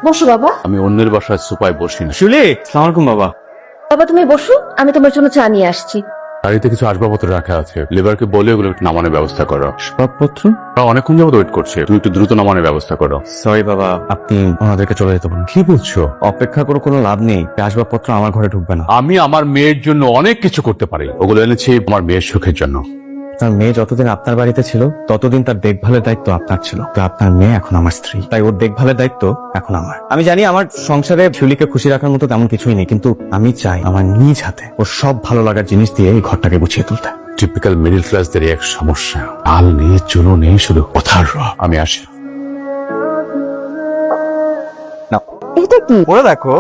বসো বাবা। আমি অন্যের বাসায় সোফায় বসি না। শিউলি, আসসালামু আলাইকুম বাবা। বাবা তুমি বসো, আমি তোমার জন্য চা নিয়ে আসছি। বাড়িতে কিছু আসবাবপত্র রাখা আছে, লেবারকে বলে ওগুলো একটু নামানোর ব্যবস্থা করো। আসবাবপত্র? ওরা অনেকক্ষণ যাবত ওয়েট করছে, তুমি একটু দ্রুত নামানোর ব্যবস্থা করো। সরি বাবা, আপনি ওনাদেরকে চলে যেতে বলুন। কি বলছো? অপেক্ষা করে কোনো লাভ নেই, আসবাবপত্র আমার ঘরে ঢুকবে না। আমি আমার মেয়ের জন্য অনেক কিছু করতে পারি, ওগুলো এনেছি আমার মেয়ের সুখের জন্য। তার মেয়ে যতদিন আপনার বাড়িতে ছিল ততদিন তার দেখভালের দায়িত্ব আপনার ছিল, তো আপনার মেয়ে এখন আমার স্ত্রী, তাই ওর দেখভালের দায়িত্ব এখন আমার। আমি জানি আমার সংসারে শিউলিকে খুশি রাখার মতো তেমন কিছুই নেই, কিন্তু আমি চাই আমার নিজ হাতে ওর সব ভালো লাগার জিনিস দিয়ে এই ঘরটাকে গুছিয়ে তুলতে। টিপিক্যাল মিডল ক্লাসদের এক সমস্যা, আল নেই চুলো নেই, শুধু কথার রব। আমি আসি। এটা কি? ওরা দেখো।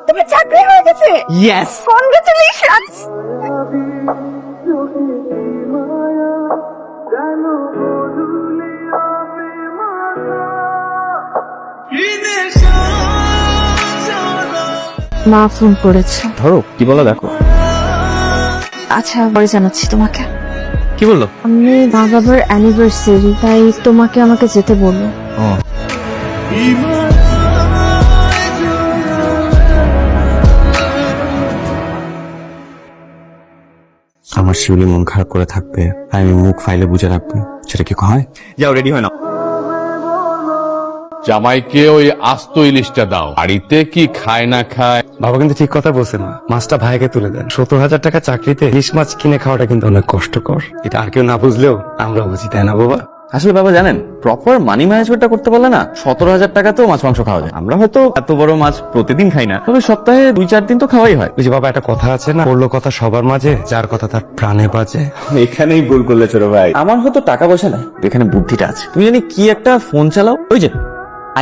তোমার চাকরি হয়ে গেছে? Yes, congratulations. মা ফোন করেছে। ধরো কি বলো দেখো। আচ্ছা পরে জানাচ্ছি তোমাকে। কি বললো? আমি মা বাবার অ্যানিভার্সারি, তাই তোমাকে আমাকে যেতে বললো। ও আমার শিউলি মন খারাপ করে থাকবে, তাই আমি মুখ ফাইলে বুঝে রাখবো, সেটা কি হয়? যাও রেডি হয় না। জামাইকে ওই আস্ত ইলিশটা দাও, বাড়িতে কি খায় না খায়। বাবা কিন্তু ঠিক কথা বলছে না, মাছটা ভাইকে তুলে দেন। 70,000 টাকা চাকরিতে ইলিশ মাছ কিনে খাওয়াটা কিন্তু অনেক কষ্টকর। এটা আর কেউ না বুঝলেও আমরা বুঝি, তাই না বাবা? আসলে বাবা জানেন, প্রপার মানি ম্যানেজমেন্টটা করতে পারলে না 17,000 টাকাতেও মাছ মাংস খাওয়া যায়। আমরা হয়তো এত বড় মাছ প্রতিদিন খাই না, তবে সপ্তাহে 2-4 দিন তো খাওয়াই হয়। ওই যে বাবা একটা কথা আছে না, বললো কথা সবার মাঝে, যার কথা তার প্রাণে বাজে। এখানেই ভুল করলে ছোট ভাই। আমার হয়তো টাকা পয়সা নাই, এখানে বুদ্ধিটা আছে। তুমি জানি কি একটা ফোন চালাও, ওই যে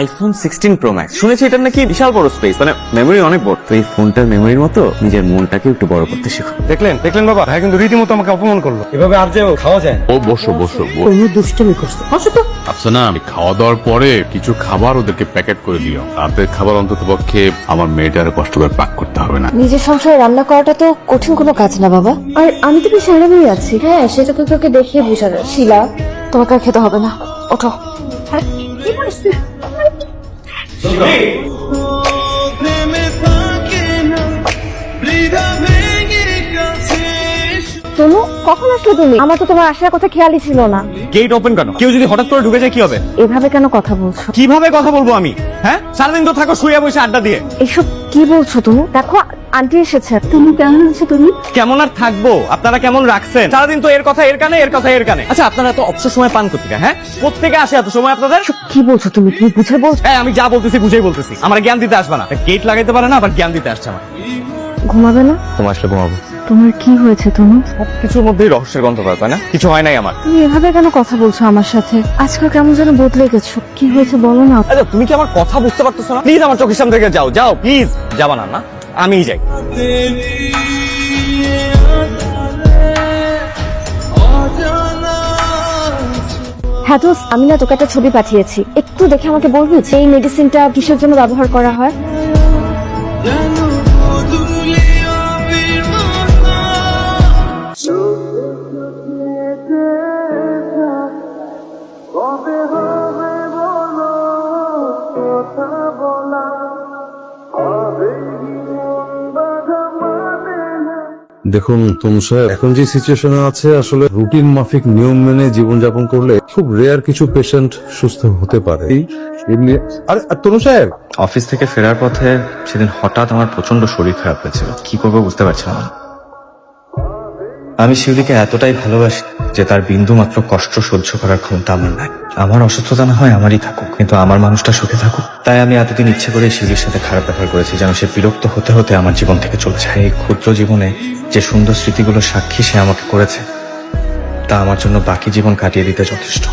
আইফোন 16 প্রো ম্যাক্স, শুনেছি এটা নাকি বিশাল বড় স্পেস, মানে মেমোরি অনেক বড়। তো এই ফোনটার মেমোরির মতো নিজের মনটাকে একটু বড় করতে শিখো। দেখলেন বাবা, ভাই কিন্তু রীতিমতো আমাকে অপমান করলো। এভাবে আর যে খাওয়া যায়? ও বসো বসো। কোনো দুষ্টুমি করছো? বসো তো। আফসানা, আমি খাওয়া দাওয়ার পরে কিছু খাবার ওদেরকে প্যাকেট করে দিও। রাতের খাবার অন্তত পক্ষে আমার মেয়েটার কষ্ট করে পাক করতে হবে না। নিজের সংসারে রান্না করাটা তো কঠিন কোনো কাজ না বাবা। আর আমি তো বেশ আরামেই আছি। হ্যাঁ সেটা তো তোকে দেখিয়ে বোঝা যায়। শিলা, তোমাকে আর খেতে হবে না, ওঠো। কি বলিস তুই? তনু, কখন আসলে তুমি? আমার তো তোমার আসার কথা খেয়ালই ছিল না। গেট ওপেন কেন? কেউ যদি হঠাৎ করে ঢুকে যায় কি হবে? এভাবে কেন কথা বলছো? কিভাবে কথা বলবো আমি? হ্যাঁ, সারাদিন তো থাকো শুয়ে বসে আড্ডা দিয়ে। এসব কি বলছো তুমি? দেখো আন্টি এসেছে। তুমি কেমন আছো তুমি? কেমন আর থাকবো, আপনারা কেমন রাখছেন? সারাদিন তো এর কথা এর কানে, এর কথা এর কানে। আচ্ছা আপনারা তো অবসর সময় পান করতে, হ্যাঁ প্রত্যেকে আসে এত সময় আপনাদের? কি বলছো তুমি? তুমি বুঝে বলছো? হ্যাঁ আমি যা বলতেছি বুঝেই বলতেছি, আমার জ্ঞান দিতে আসবে না। গেট লাগাইতে পারে না, আবার জ্ঞান দিতে আসছে আমার। ঘুমাবে না? তোমার আসলে ঘুমাবো। তোমার কি হয়েছে তনু? সবকিছুর মধ্যেই রহস্যের গন্ধ পায়, তাই না? কিছু হয় নাই আমার। তুমি এভাবে কেন কথা বলছো আমার সাথে? আজকাল কেমন যেন বদলে গেছো। কি হয়েছে বলো না। আচ্ছা তুমি কি আমার কথা বুঝতে পারতেছো না? প্লিজ আমার চোখের সামনে থেকে যাও, যাও প্লিজ। যাবা না? না আমিই যাই। হ্যাঁ দোস্ত, আমি না তোকে একটা ছবি পাঠিয়েছি, একটু দেখে আমাকে বলবি যে এই মেডিসিনটা কিসের জন্য ব্যবহার করা হয়? দেখুন তনু সাহেব, এখন যে সিচুয়েশনে আছে, আসলে রুটিন মাফিক নিয়ম মেনে জীবনযাপন করলে খুব রেয়ার কিছু পেশেন্ট সুস্থ হতে পারে। এমনি আরে তনু সাহেব, অফিস থেকে ফেরার পথে সেদিন হঠাৎ আমার প্রচন্ড শরীর খারাপ হয়েছিল। কি করবো বুঝতে পারছিলাম না। আমি শিউলিকে এতটাই ভালোবাসি যে তার বিন্দু মাত্র কষ্ট সহ্য করার ক্ষমতা আমার নাই। আমার অসুস্থতা না হয় আমারই থাকুক, কিন্তু আমার মানুষটা সুখে থাকুক। তাই আমি এতদিন ইচ্ছে করে শিউলির সাথে খারাপ ব্যবহার করেছি, যেন সে বিরক্ত হতে হতে আমার জীবন থেকে চলে যায়। এই ক্ষুদ্র জীবনে যে সুন্দর স্মৃতিগুলো সাক্ষী সে আমাকে করেছে, তা আমার জন্য বাকি জীবন কাটিয়ে দিতে যথেষ্ট।